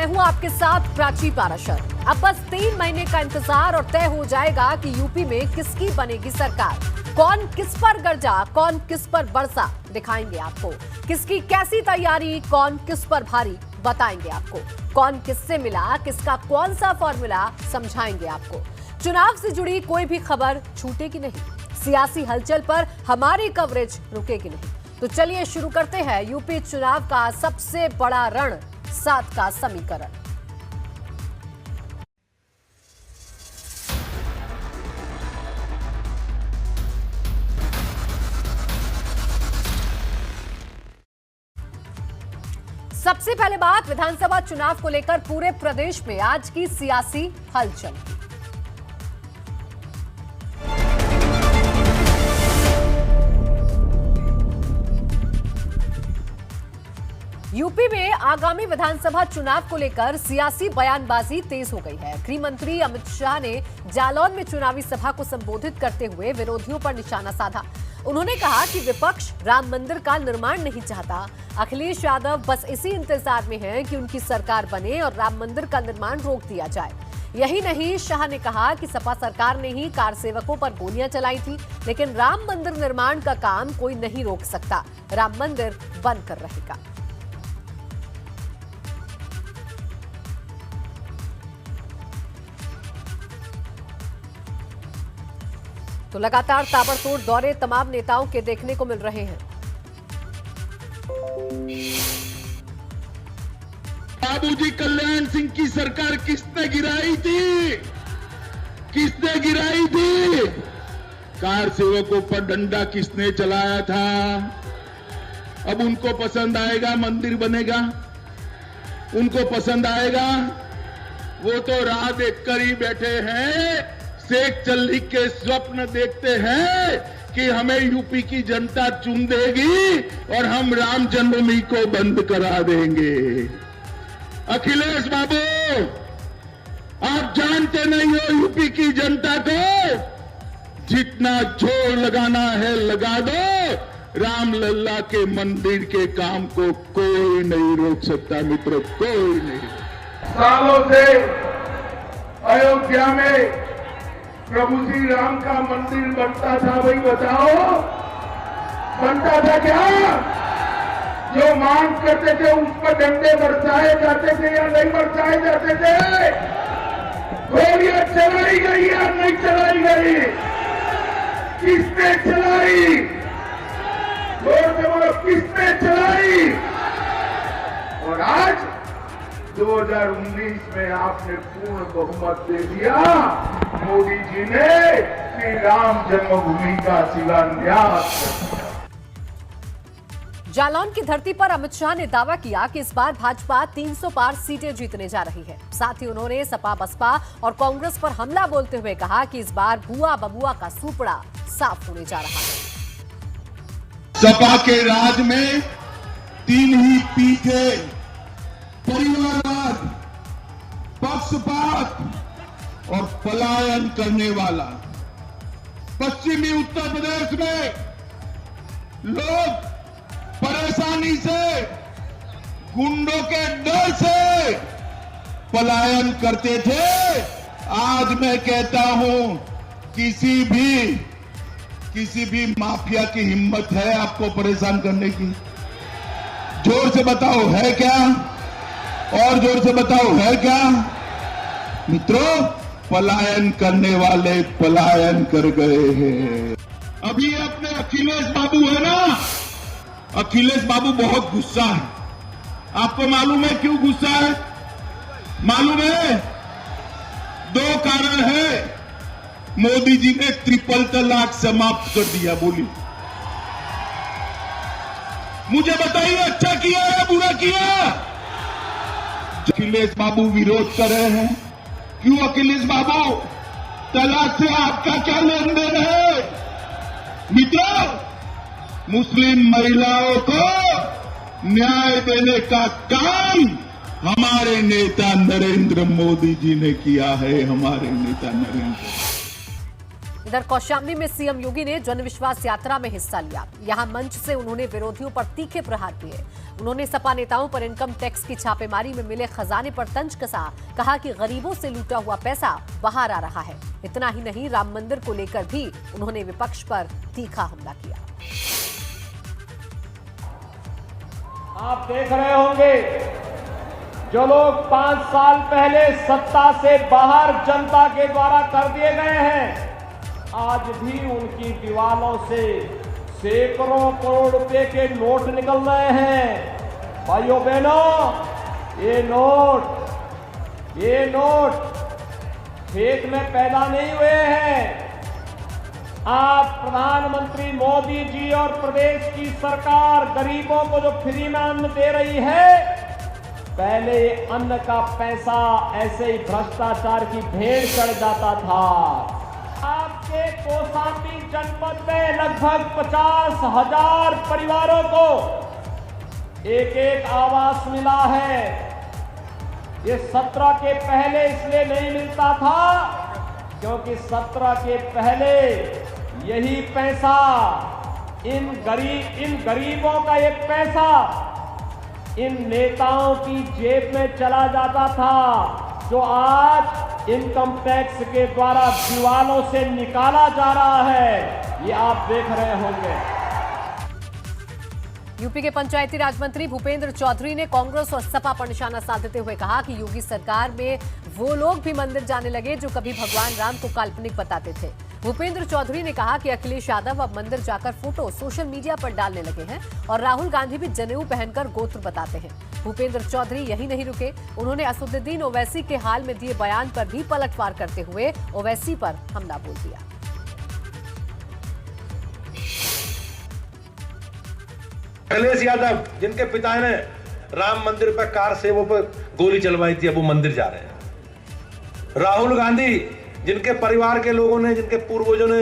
मैं हूं आपके साथ प्राची पाराशर। अब बस 3 महीने का इंतजार और तय हो जाएगा कि यूपी में किसकी बनेगी सरकार। कौन किस पर गरजा, कौन किस पर बरसा, दिखाएंगे आपको। किसकी कैसी तैयारी, कौन किस पर भारी, बताएंगे आपको। कौन किससे मिला, किसका कौन सा फॉर्मूला, समझाएंगे आपको। चुनाव से जुड़ी कोई भी खबर छूटेगी नहीं, सियासी हलचल पर हमारी कवरेज रुकेगी नहीं। तो चलिए शुरू करते हैं यूपी चुनाव का सबसे बड़ा रण 7 का समीकरण। सबसे पहले बात विधानसभा चुनाव को लेकर पूरे प्रदेश में आज की सियासी हलचल। यूपी में आगामी विधानसभा चुनाव को लेकर सियासी बयानबाजी तेज हो गई है। गृह मंत्री अमित शाह ने जालौन में चुनावी सभा को संबोधित करते हुए विरोधियों पर निशाना साधा। उन्होंने कहा कि विपक्ष राम मंदिर का निर्माण नहीं चाहता। अखिलेश यादव बस इसी इंतजार में हैं कि उनकी सरकार बने और राम मंदिर का निर्माण रोक दिया जाए। यही नहीं, शाह ने कहा कि सपा सरकार ने ही कार सेवकों पर गोलियां चलाई थी, लेकिन राम मंदिर निर्माण का काम कोई नहीं रोक सकता। राम मंदिर बनकर रहेगा। तो लगातार ताबड़तोड़ दौरे तमाम नेताओं के देखने को मिल रहे हैं। बाबूजी कल्याण सिंह की सरकार किसने गिराई थी? किसने गिराई थी? कार सेवकों पर डंडा किसने चलाया था? अब उनको पसंद आएगा मंदिर बनेगा? उनको पसंद आएगा? वो तो राह देखकर ही बैठे हैं। शेख चल्ली के स्वप्न देखते हैं कि हमें यूपी की जनता चुन देगी और हम राम जन्मभूमि को बंद करा देंगे। अखिलेश बाबू, आप जानते नहीं हो यूपी की जनता को। जितना जोर लगाना है लगा दो। राम लल्ला के मंदिर के काम को कोई नहीं रोक सकता मित्रों, कोई नहीं। सालों से अयोध्या में प्रभु श्री राम का मंदिर बनता था, भाई बताओ बनता था क्या? जो मांग करते थे उस पर डंडे बरसाए जाते थे या नहीं बरसाए जाते थे? गोलियां चलाई गई या नहीं चलाई गई? किसने चलाई? जोर से बोलो, किसने चलाई? और आज 2019 में आपने पूर्ण बहुमत दे दिया। मोदी जी ने श्री राम जन्मभूमि का शिलान्यास कर दिया। जालौन की धरती पर अमित शाह ने दावा किया कि इस बार भाजपा 300 पार सीटें जीतने जा रही है। साथ ही उन्होंने सपा बसपा और कांग्रेस पर हमला बोलते हुए कहा कि इस बार भुआ बबुआ का सूपड़ा साफ होने जा रहा है। सपा के राज में 3 ही पीठे, परिवारवाद, पक्षपात और पलायन करने वाला। पश्चिमी उत्तर प्रदेश में लोग परेशानी से, गुंडों के डर से पलायन करते थे। आज मैं कहता हूं, किसी भी माफिया की हिम्मत है आपको परेशान करने की? जोर से बताओ, है क्या? और जोर से बताओ, है क्या? मित्रों, पलायन करने वाले पलायन कर गए हैं। अभी अपने अखिलेश बाबू है ना, अखिलेश बाबू बहुत गुस्सा है। आपको मालूम है क्यों गुस्सा है? मालूम है? 2 कारण है। मोदी जी ने ट्रिपल तलाक समाप्त कर दिया। बोली, मुझे बताइए, अच्छा किया या बुरा किया? अखिलेश बाबू विरोध कर रहे हैं। क्यों अखिलेश बाबू? तलाक से आपका क्या लेन देन है? मित्रों, मुस्लिम महिलाओं को न्याय देने का काम हमारे नेता नरेंद्र मोदी जी ने किया है। हमारे नेता नरेंद्र। इधर कौशाम्बी में सीएम योगी ने जनविश्वास यात्रा में हिस्सा लिया। यहां मंच से उन्होंने विरोधियों पर तीखे प्रहार किए। उन्होंने सपा नेताओं पर इनकम टैक्स की छापेमारी में मिले खजाने पर तंज कसा। कहा कि गरीबों से लूटा हुआ पैसा बाहर आ रहा है। इतना ही नहीं, राम मंदिर को लेकर भी उन्होंने विपक्ष पर तीखा हमला किया। आप देख रहे होंगे, जो लोग 5 साल पहले सत्ता से बाहर जनता के द्वारा कर दिए गए हैं, आज भी उनकी दीवारों से सैकड़ों करोड़ रुपए के नोट निकल रहे हैं। भाइयों बहनों, ये नोट खेत में पैदा नहीं हुए हैं। आज प्रधानमंत्री मोदी जी और प्रदेश की सरकार गरीबों को जो फ्री में अन्न दे रही है, पहले अन्न का पैसा ऐसे ही भ्रष्टाचार की भेड़ चढ़ जाता था। आपके कौशाम्बी जनपद में लगभग 50,000 परिवारों को एक आवास मिला है। ये 17 के पहले इसलिए नहीं मिलता था क्योंकि 17 के पहले यही पैसा इन गरीबों का ये पैसा इन नेताओं की जेब में चला जाता था, जो आज इनकम टैक्स के द्वारा दीवालों से निकाला जा रहा है। ये आप देख रहे होंगे। यूपी के पंचायती राज मंत्री भूपेंद्र चौधरी ने कांग्रेस और सपा पर निशाना साधते हुए कहा कि योगी सरकार में वो लोग भी मंदिर जाने लगे जो कभी भगवान राम को काल्पनिक बताते थे। भूपेंद्र चौधरी ने कहा कि अखिलेश यादव अब मंदिर जाकर फोटो सोशल मीडिया पर डालने लगे हैं और राहुल गांधी भी जनेऊ पहनकर गोत्र बताते हैं। भूपेंद्र चौधरी यही नहीं रुके, उन्होंने असदुद्दीन ओवैसी के हाल में दिए बयान पर भी पलटवार करते हुए ओवैसी पर हमला बोल दिया। अखिलेश यादव, जिनके पिता ने राम मंदिर पर कार से वो पर गोली चलवाई थी, अब वो मंदिर जा रहे हैं। राहुल गांधी, जिनके परिवार के लोगों ने, जिनके पूर्वजों ने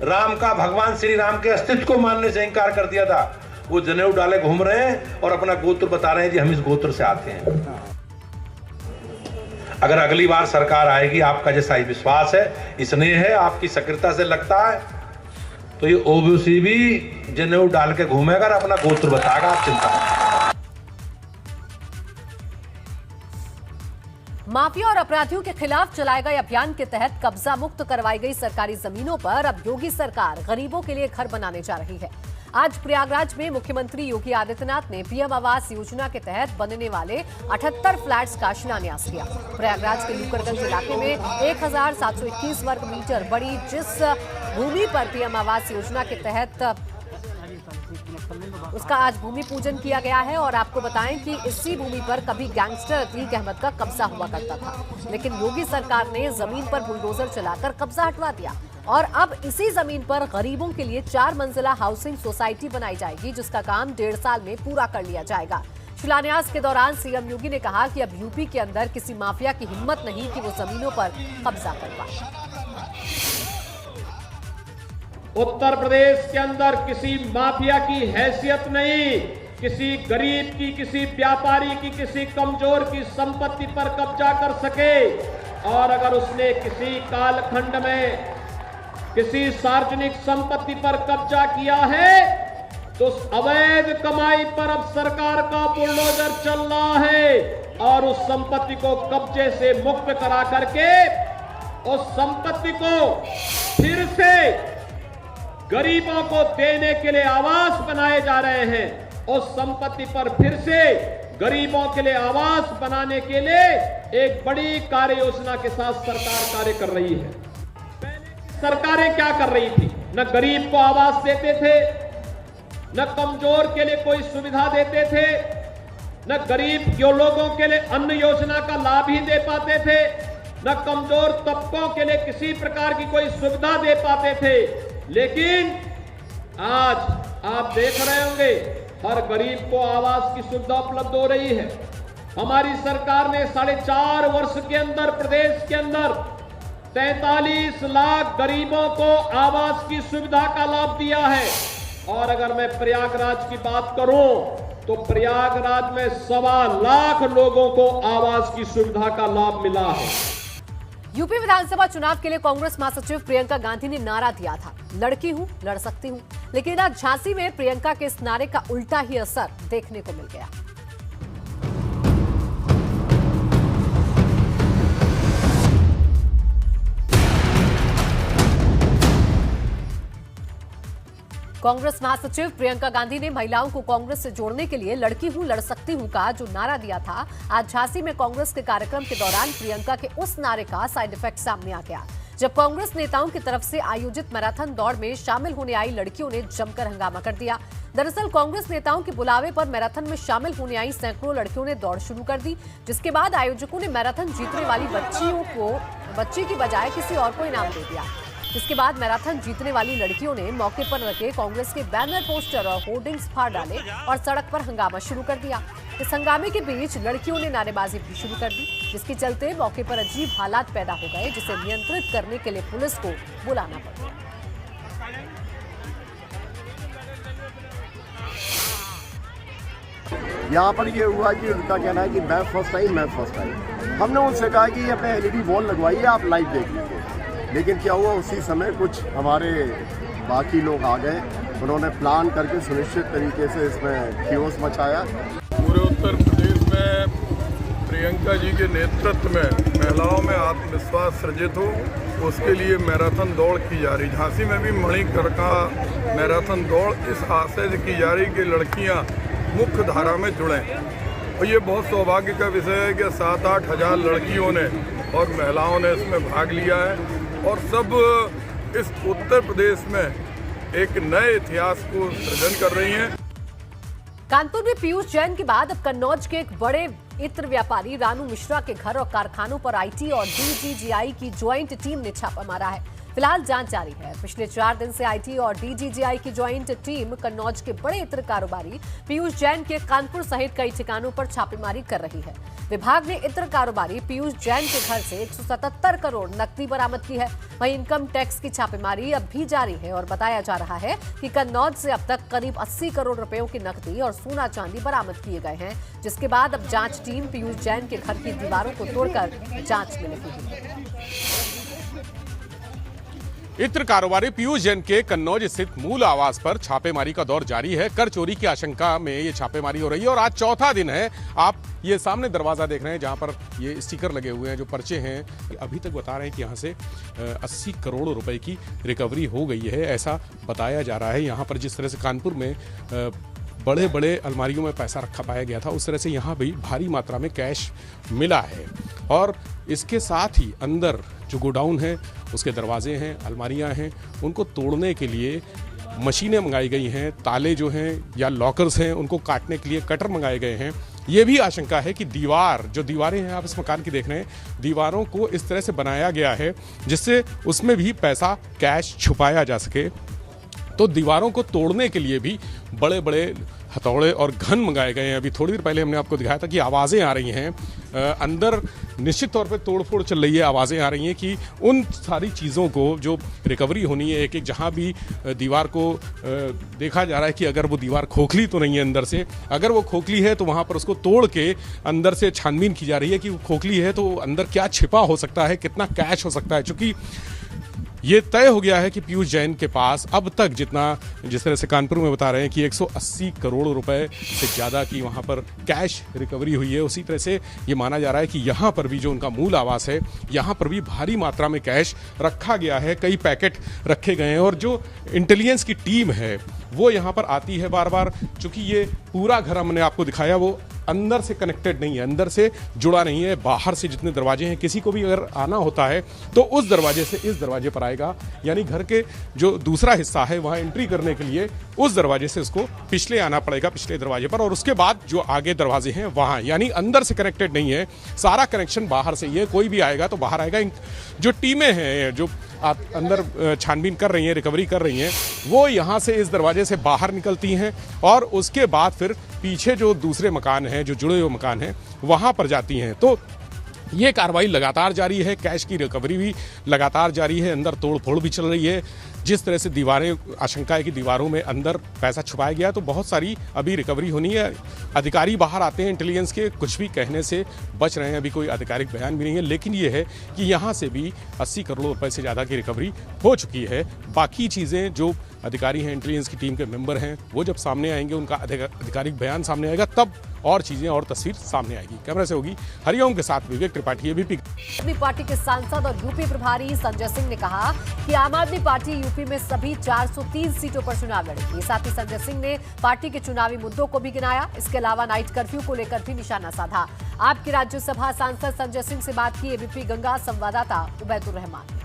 राम का, भगवान श्री राम के अस्तित्व को मानने से इंकार कर दिया था, वो जनेऊ डाले घूम रहे हैं और अपना गोत्र बता रहे हैं कि हम इस गोत्र से आते हैं। अगर अगली बार सरकार आएगी, आपका जैसा ही विश्वास है, स्नेह है, आपकी सक्रियता से लगता है, तो ये ओबीसी भी जनेऊ डाल के घूमेगा और अपना गोत्र बताएगा। आप चिंता नहीं। माफिया और अपराधियों के खिलाफ चलाए गए अभियान के तहत कब्जा मुक्त करवाई गई सरकारी जमीनों पर अब योगी सरकार गरीबों के लिए घर बनाने जा रही है। आज प्रयागराज में मुख्यमंत्री योगी आदित्यनाथ ने पीएम आवास योजना के तहत बनने वाले 78 फ्लैट्स का शिलान्यास किया। प्रयागराज के लूकरगंज इलाके में 1721 वर्ग मीटर बड़ी जिस भूमि पर पीएम आवास योजना के तहत उसका आज भूमि पूजन किया गया है। और आपको बताएं कि इसी भूमि पर कभी गैंगस्टर अतीक अहमद का कब्जा हुआ करता था, लेकिन योगी सरकार ने जमीन पर बुलडोजर चलाकर कब्जा हटवा दिया और अब इसी जमीन पर गरीबों के लिए 4 मंजिला हाउसिंग सोसाइटी बनाई जाएगी, जिसका काम 1.5 साल में पूरा कर लिया जाएगा। शिलान्यास के दौरान सीएम योगी ने कहा कि अब यूपी के अंदर किसी माफिया की हिम्मत नहीं कि वो जमीनों पर कब्जा कर पाए। उत्तर प्रदेश के अंदर किसी माफिया की हैसियत नहीं, किसी गरीब की, किसी व्यापारी की, किसी कमजोर की संपत्ति पर कब्जा कर सके। और अगर उसने किसी कालखंड में किसी सार्वजनिक संपत्ति पर कब्जा किया है तो उस अवैध कमाई पर अब सरकार का बुलडोजर चल रहा है और उस संपत्ति को कब्जे से मुक्त करा करके उस संपत्ति को फिर से गरीबों को देने के लिए आवास बनाए जा रहे हैं। उस संपत्ति पर फिर से गरीबों के लिए आवास बनाने के लिए एक बड़ी कार्य योजना के साथ सरकार कार्य कर रही है। सरकारें क्या कर रही थी? न गरीब को आवास देते थे, न कमजोर के लिए कोई सुविधा देते थे, न गरीब जो लोगों के लिए अन्न योजना का लाभ ही दे पाते थे, न कमजोर तबकों के लिए किसी प्रकार की कोई सुविधा दे पाते थे। लेकिन आज आप देख रहे होंगे हर गरीब को आवास की सुविधा उपलब्ध हो रही है। हमारी सरकार ने 4.5 वर्ष के अंदर प्रदेश के अंदर 43 लाख गरीबों को आवास की सुविधा का लाभ दिया है। और अगर मैं प्रयागराज की बात करूं तो प्रयागराज में 1.25 लाख लोगों को आवास की सुविधा का लाभ मिला है। यूपी विधानसभा चुनाव के लिए कांग्रेस महासचिव प्रियंका गांधी ने नारा दिया था, लड़की हूं, लड़ सकती हूं। लेकिन आज झांसी में प्रियंका के इस नारे का उल्टा ही असर देखने को मिल गया। कांग्रेस महासचिव प्रियंका गांधी ने महिलाओं को कांग्रेस से जोड़ने के लिए लड़की हूं, लड़ सकती हूं का जो नारा दिया था, आज झांसी में कांग्रेस के कार्यक्रम के दौरान प्रियंका के उस नारे का साइड इफेक्ट सामने आ गया, जब कांग्रेस नेताओं की तरफ से आयोजित मैराथन दौड़ में शामिल होने आई लड़कियों ने जमकर हंगामा कर दिया। दरअसल कांग्रेस नेताओं के बुलावे पर मैराथन में शामिल होने आई सैकड़ों लड़कियों ने दौड़ शुरू कर दी, जिसके बाद आयोजकों ने मैराथन जीतने वाली बच्ची की बजाय किसी और को इनाम दे दिया। जिसके बाद मैराथन जीतने वाली लड़कियों ने मौके पर रखे कांग्रेस के बैनर, पोस्टर और होर्डिंग्स फाड़ डाले और सड़क पर हंगामा शुरू कर दिया। इस हंगामे के बीच लड़कियों ने नारेबाजी भी शुरू कर दी, जिसके चलते मौके पर अजीब हालात पैदा हो गए, जिसे नियंत्रित करने के लिए पुलिस को बुलाना पड़ा। यहाँ पर ये हुआ कि उनका कहना है कि मैं फर्स्ट आई। हमने उनसे कहा कि अपने एलईडी वॉल लगवाइए, आप लाइव देख लीजिए। लेकिन क्या हुआ, उसी समय कुछ हमारे बाकी लोग आ गए, उन्होंने प्लान करके सुनिश्चित तरीके से इसमें कियोस मचाया। पूरे उत्तर प्रदेश में प्रियंका जी के नेतृत्व में महिलाओं में आत्मविश्वास सृजित हो, उसके लिए मैराथन दौड़ की जा रही। झांसी में भी मणिकर्णिका मैराथन दौड़ इस आशय से की जा रही कि लड़कियां मुख्य धारा में जुड़ें। और ये बहुत सौभाग्य का विषय है कि 7-8 हज़ार लड़कियों ने और महिलाओं ने इसमें भाग लिया है और सब इस उत्तर प्रदेश में एक नए इतिहास को सृजन कर रही हैं। कानपुर में पीयूष जैन के बाद अब कन्नौज के एक बड़े इत्र व्यापारी रानू मिश्रा के घर और कारखानों पर आईटी और डीजीजीआई की ज्वाइंट टीम ने छापा मारा है। फिलहाल जांच जारी है। पिछले 4 दिन से आईटी और डीजीजीआई की ज्वाइंट टीम कन्नौज के बड़े इत्र कारोबारी पीयूष जैन के कानपुर सहित कई ठिकानों पर छापेमारी कर रही है। विभाग ने इत्र कारोबारी पीयूष जैन के घर से 177 करोड़ नकदी बरामद की है। वहीं इनकम टैक्स की छापेमारी अब भी जारी है और बताया जा रहा है कि कन्नौज से अब तक करीब 80 करोड़ रुपयों की नकदी और सोना चांदी बरामद किए गए हैं, जिसके बाद अब जांच टीम पीयूष जैन के घर की दीवारों को तोड़कर जांच में लगी। इत्र कारोबारी पीयूष जैन के कन्नौज स्थित मूल आवास पर छापेमारी का दौर जारी है। कर चोरी की आशंका में ये छापेमारी हो रही है और आज चौथा दिन है। आप ये सामने दरवाजा देख रहे हैं जहां पर ये स्टिकर लगे हुए हैं, जो पर्चे हैं। अभी तक बता रहे हैं कि यहां से 80 करोड़ रुपए की रिकवरी हो गई है, ऐसा बताया जा रहा है। यहां पर जिस तरह से कानपुर में बड़े बड़े अलमारियों में पैसा रखा पाया गया था, उस तरह से यहाँ भी भारी मात्रा में कैश मिला है। और इसके साथ ही अंदर जो गोडाउन है, उसके दरवाजे हैं, अलमारियाँ हैं, उनको तोड़ने के लिए मशीनें मंगाई गई हैं। ताले जो हैं या लॉकर्स हैं, उनको काटने के लिए कटर मंगाए गए हैं। ये भी आशंका है कि दीवारें हैं, आप इस मकान की देख रहे हैं, दीवारों को इस तरह से बनाया गया है जिससे उसमें भी पैसा, कैश छुपाया जा सके। तो दीवारों को तोड़ने के लिए भी बड़े बड़े हथौड़े और घन मंगाए गए हैं। अभी थोड़ी देर पहले हमने आपको दिखाया था कि आवाज़ें आ रही हैं, अंदर निश्चित तौर पे तोड़फोड़ चल रही है। आवाज़ें आ रही हैं कि उन सारी चीज़ों को जो रिकवरी होनी है, एक जहाँ भी दीवार को देखा जा रहा है कि अगर वो दीवार खोखली तो नहीं है अंदर से, अगर वो खोखली है तो वहाँ पर उसको तोड़ के अंदर से छानबीन की जा रही है कि वो खोखली है तो अंदर क्या छिपा हो सकता है, कितना कैश हो सकता है। चूँकि ये तय हो गया है कि पीयूष जैन के पास अब तक जिस तरह से कानपुर में बता रहे हैं कि 180 करोड़ रुपए से ज़्यादा की वहाँ पर कैश रिकवरी हुई है, उसी तरह से ये माना जा रहा है कि यहाँ पर भी जो उनका मूल आवास है, यहाँ पर भी भारी मात्रा में कैश रखा गया है। कई पैकेट रखे गए हैं और जो इंटेलिजेंस की टीम है वो यहाँ पर आती है बार बार। चूँकि ये पूरा घर हमने आपको दिखाया वो अंदर से कनेक्टेड नहीं है, अंदर से जुड़ा नहीं है। बाहर से जितने दरवाजे हैं, किसी को भी अगर आना होता है तो उस दरवाजे से इस दरवाजे पर आएगा, यानी घर के जो दूसरा हिस्सा है वहाँ एंट्री करने के लिए उस दरवाजे से उसको पिछले आना पड़ेगा, पिछले दरवाजे पर, और उसके बाद जो आगे दरवाजे हैं वहाँ, यानी अंदर से कनेक्टेड नहीं है, सारा कनेक्शन बाहर से ही है। कोई भी आएगा तो बाहर आएगा। जो टीमें हैं जो अंदर छानबीन कर रही हैं, रिकवरी कर रही हैं, वो यहाँ से इस दरवाजे से बाहर निकलती हैं और उसके बाद फिर पीछे जो दूसरे मकान हैं, जो जुड़े हुए मकान हैं, वहाँ पर जाती हैं। तो ये कार्रवाई लगातार जारी है, कैश की रिकवरी भी लगातार जारी है, अंदर तोड़-फोड़ भी चल रही है। जिस तरह से दीवारें, आशंका है कि दीवारों में अंदर पैसा छुपाया गया, तो बहुत सारी अभी रिकवरी होनी है। अधिकारी बाहर आते हैं इंटेलिजेंस के, कुछ भी कहने से बच रहे हैं, अभी कोई आधिकारिक बयान भी नहीं है। लेकिन ये है कि यहाँ से भी 80 करोड़ रुपए से ज़्यादा की रिकवरी हो चुकी है। बाकी चीज़ें जो अधिकारी हैं, इंटेलिजेंस की टीम के मेंबर हैं, वो जब सामने आएंगे, उनका आधिकारिक बयान सामने आएगा, तब और चीजें और तस्वीर सामने आएगी। कैमरा से होगी हरिओम के साथ विवेक त्रिपाठी, एबीपी। आम आदमी पार्टी के सांसद और यूपी प्रभारी संजय सिंह ने कहा कि आम आदमी पार्टी यूपी में सभी 403 सीटों पर चुनाव लड़ेगी। साथ ही संजय सिंह ने पार्टी के चुनावी मुद्दों को भी गिनाया। इसके अलावा नाइट कर्फ्यू को लेकर भी निशाना साधा। आपकी राज्यसभा सांसद संजय सिंह से बात की एबीपी गंगा संवाददाता उबैदुर रहमान।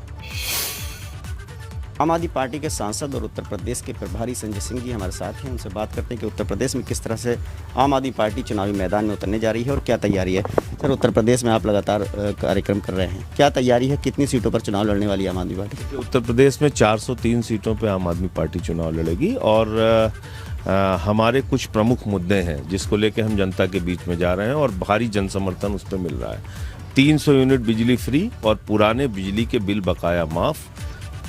आम आदमी पार्टी के सांसद और उत्तर प्रदेश के प्रभारी संजय सिंह जी हमारे साथ हैं। उनसे बात करते हैं कि उत्तर प्रदेश में किस तरह से आम आदमी पार्टी चुनावी मैदान में उतरने जा रही है और क्या तैयारी है। सर, उत्तर प्रदेश में आप लगातार कार्यक्रम कर रहे हैं, क्या तैयारी है, कितनी सीटों पर चुनाव लड़ने वाली है आम आदमी पार्टी? उत्तर प्रदेश में 403 सीटों पर आम आदमी पार्टी चुनाव लड़ेगी और हमारे कुछ प्रमुख मुद्दे हैं जिसको लेकर हम जनता के बीच में जा रहे हैं और भारी जन समर्थन उस पर मिल रहा है। 300 यूनिट बिजली फ्री और पुराने बिजली के बिल बकाया माफ़,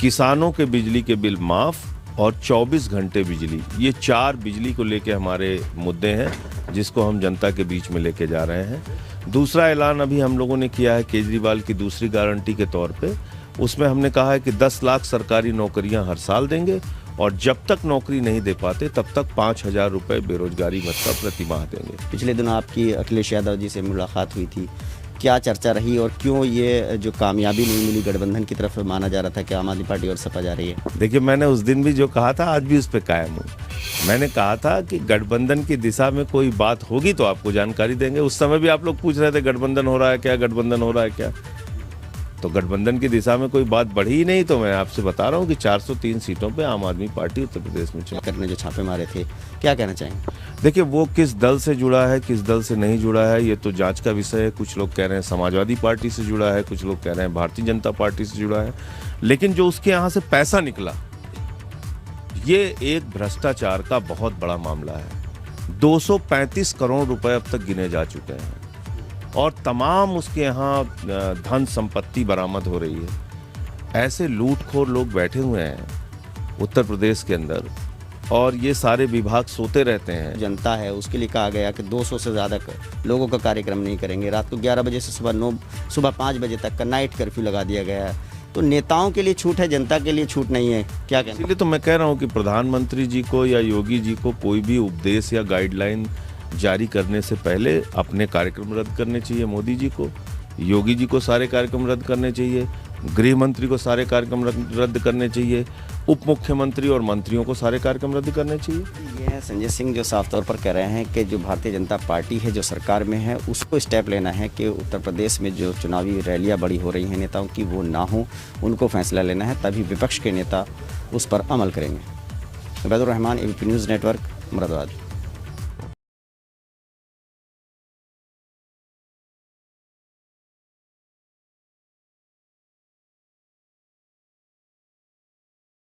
किसानों के बिजली के बिल माफ़ और 24 घंटे बिजली, ये 4 बिजली को लेके हमारे मुद्दे हैं जिसको हम जनता के बीच में लेके जा रहे हैं। दूसरा ऐलान अभी हम लोगों ने किया है केजरीवाल की दूसरी गारंटी के तौर पे। उसमें हमने कहा है कि 10 लाख सरकारी नौकरियां हर साल देंगे और जब तक नौकरी नहीं दे पाते तब तक 5,000 रुपये बेरोजगारी भत्ता प्रति माह देंगे। पिछले दिनों आपकी अखिलेश यादव जी से मुलाकात हुई थी, क्या चर्चा रही और क्यों ये जो कामयाबी नहीं मिली गठबंधन की तरफ माना जा रहा था कि आम आदमी पार्टी और सपा जा रही है? देखिए, मैंने उस दिन भी जो कहा था आज भी उस पर कायम हूँ। मैंने कहा था कि गठबंधन की दिशा में कोई बात होगी तो आपको जानकारी देंगे। उस समय भी आप लोग पूछ रहे थे गठबंधन हो रहा है क्या, गठबंधन हो रहा है क्या, तो गठबंधन की दिशा में कोई बात बढ़ी ही नहीं। तो मैं आपसे बता रहा हूँ कि 403 सीटों पे आम आदमी पार्टी उत्तर प्रदेश में चुनाव करने जो छापे मारे थे, क्या कहना चाहेंगे? देखिए, वो किस दल से जुड़ा है, किस दल से नहीं जुड़ा है, ये तो जांच का विषय है। कुछ लोग कह रहे हैं समाजवादी पार्टी से जुड़ा है, कुछ लोग कह रहे हैं भारतीय जनता पार्टी से जुड़ा है। लेकिन जो उसके यहाँ से पैसा निकला, ये एक भ्रष्टाचार का बहुत बड़ा मामला है। 235 करोड़ रुपए अब तक गिने जा चुके हैं और तमाम उसके यहाँ धन संपत्ति बरामद हो रही है। ऐसे लूटखोर लोग बैठे हुए हैं उत्तर प्रदेश के अंदर और ये सारे विभाग सोते रहते हैं। जनता है उसके लिए कहा गया कि 200 से ज़्यादा लोगों का कार्यक्रम नहीं करेंगे। रात को 11 बजे से सुबह 5 बजे तक का नाइट कर्फ्यू लगा दिया गया है। तो नेताओं के लिए छूट है, जनता के लिए छूट नहीं है, क्या कहना? इसलिए तो मैं कह रहा हूँ कि प्रधानमंत्री जी को या योगी जी को कोई भी उपदेश या गाइडलाइन जारी करने से पहले अपने कार्यक्रम रद्द करने चाहिए। मोदी जी को, योगी जी को सारे कार्यक्रम रद्द करने चाहिए, गृह मंत्री को सारे कार्यक्रम रद्द करने चाहिए, उप मुख्यमंत्री और मंत्रियों को सारे कार्यक्रम रद्द करने चाहिए। ये संजय सिंह जो साफ तौर पर कह रहे हैं कि जो भारतीय जनता पार्टी है जो सरकार में है उसको स्टेप लेना है कि उत्तर प्रदेश में जो चुनावी रैलियां बड़ी हो रही हैं नेताओं की वो ना हो, उनको फैसला लेना है, तभी विपक्ष के नेता उस पर अमल करेंगे। Ubaidur Rahman, ABP news network, Moradabad.